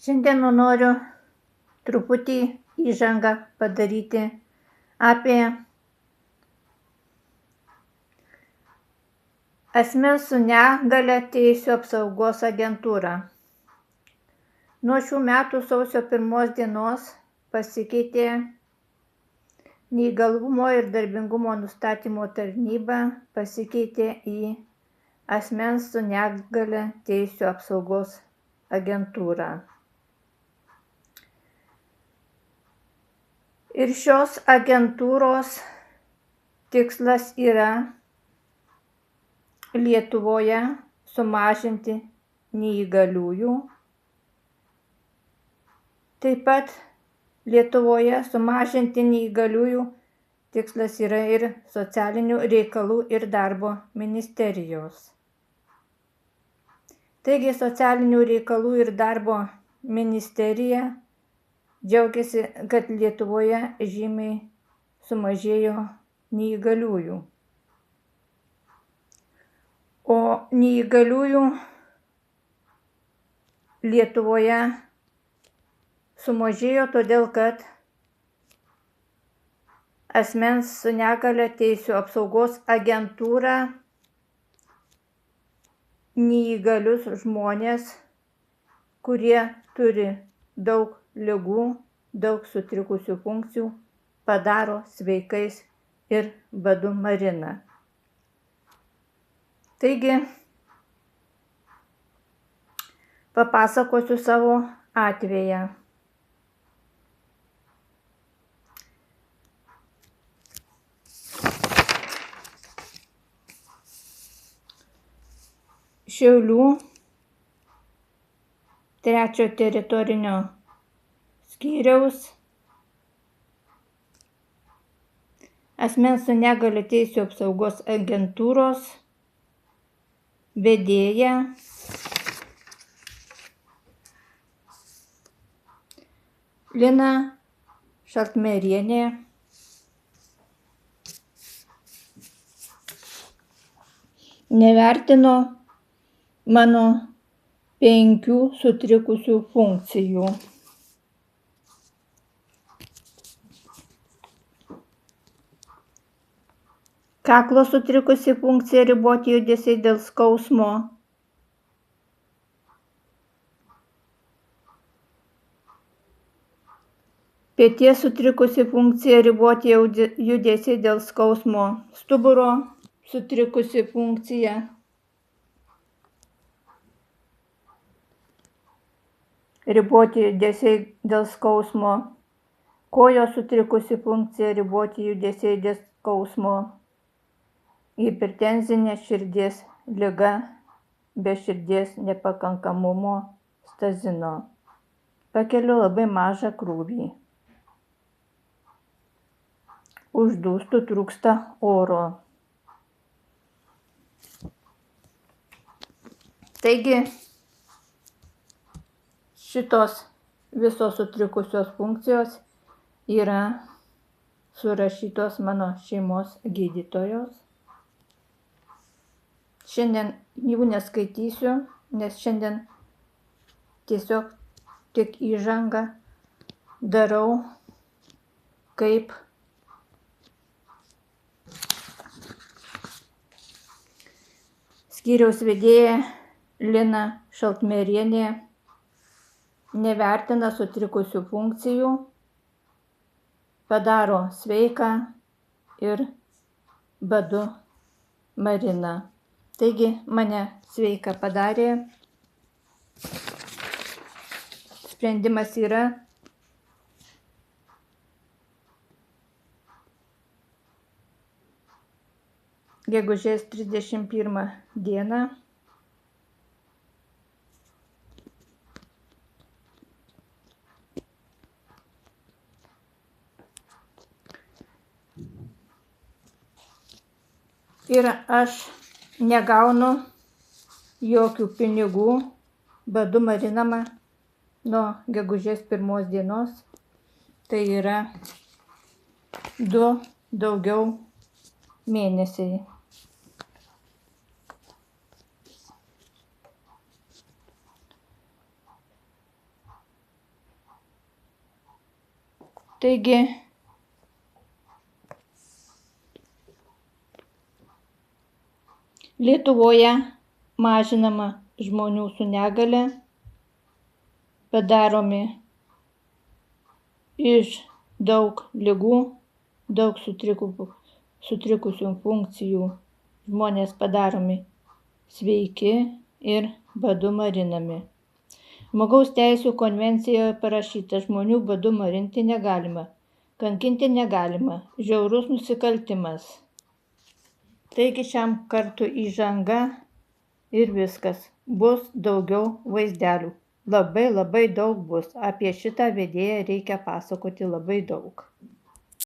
Šiandien noriu truputį įžangą padaryti apie asmens su negalia teisių apsaugos agentūrą. Nuo šių metų sausio 1 dienos pasikeitė neįgalumo ir darbingumo nustatymo tarnyba, pasikeitė į asmens su negalia teisių apsaugos agentūrą. Ir šios agentūros tikslas yra Lietuvoje sumažinti neįgaliųjų. Taip pat Lietuvoje sumažinti neįgaliųjų tikslas yra ir socialinių reikalų ir darbo ministerijos. Taigi socialinių reikalų ir darbo ministerija džiaugiasi, kad Lietuvoje žymiai sumažėjo neįgaliųjų. O neįgaliųjų Lietuvoje sumažėjo todėl, kad asmens su negalia teisių apsaugos agentūra neįgalius žmonės, kurie turi daug ligų, daug sutrikusių funkcijų, padaro sveikais ir badu marina. Taigi, papasakosiu savo atvejį. Šiaulių 3 teritorinio skyriaus asmens su negalia teisių apsaugos agentūros vedėja Lina Šaltmerienė nevertino mano 5 sutrikusių funkcijų. Kaklo sutrikusi funkcija, riboti judesiai dėl skausmo. Peties sutrikusi funkcija, riboti judesiai dėl skausmo. Stuburo sutrikusi funkcija. Riboti judesiai dėl skausmo. Kojos sutrikusi funkcija, riboti judesiai dėl skausmo. Hipertenzinė širdies liga be širdies nepakankamumo stazino. Pakeliu labai mažą krūvį. Uždūstų, trūksta oro. Taigi, šitos visos sutrikusios funkcijos yra surašytos mano šeimos gydytojos. Šiandien jų neskaitysiu, nes šiandien tiesiog tik įžangą darau kaip skyriaus vedėja Lina Šaltmerienė nevertina sutrikusių funkcijų, padaro sveiką ir badu marina. Taigi mane sveiką padarė. Sprendimas yra gegužės 31 dieną ir aš negaunu jokių pinigų, badu marinama nuo gegužės 1 dienos, tai yra 2 daugiau mėnesiai. Taigi, Lietuvoje mažinama žmonių su negalia, padaromi iš daug ligų, daug sutrikusių funkcijų žmonės padaromi sveiki ir badu marinami. Žmogaus teisių konvencijoje parašyta, žmonių badu marinti negalima, kankinti negalima, žiaurus nusikaltimas. Taigi šiam kartui įžanga ir viskas. Bus daugiau vaizdelių. Labai daug bus. Apie šitą vedėją reikia pasakoti labai daug.